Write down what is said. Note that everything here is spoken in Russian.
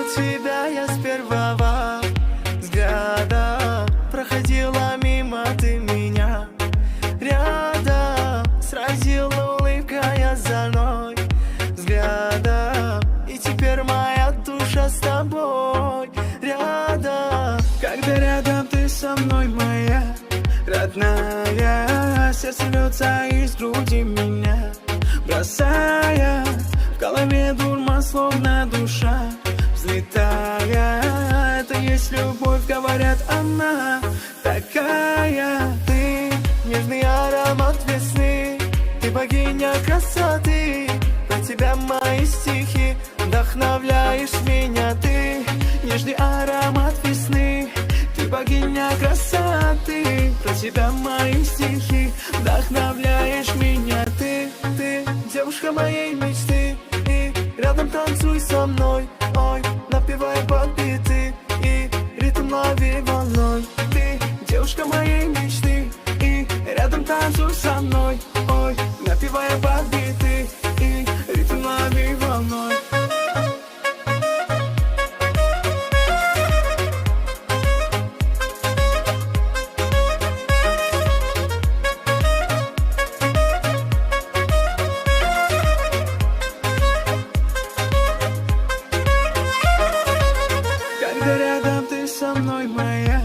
увидел тебя я с первого взгляда. Проходила мимо ты меня рядом, сразила улыбкой озорной взгляда. И теперь моя душа с тобой рядом. Когда рядом ты со мной, моя родная, сердце рвется из груди меня, бросая в голове дурман, словно душа взлетая. Это есть любовь, говорят, она такая. Ты нежный аромат весны, ты богиня красоты. Про тебя мои стихи, вдохновляешь меня. Ты нежный аромат весны, ты богиня красоты. Про тебя мои стихи, вдохновляешь меня. Ты девушка моей мечты, и рядом танцуй со мной. Ой, напевай под биты, и ритм лови волной. Ты девушка моей мечты, и рядом танцуй со мной. Ой, напевай под биты, и ритм лови волной. Когда рядом ты со мной, моя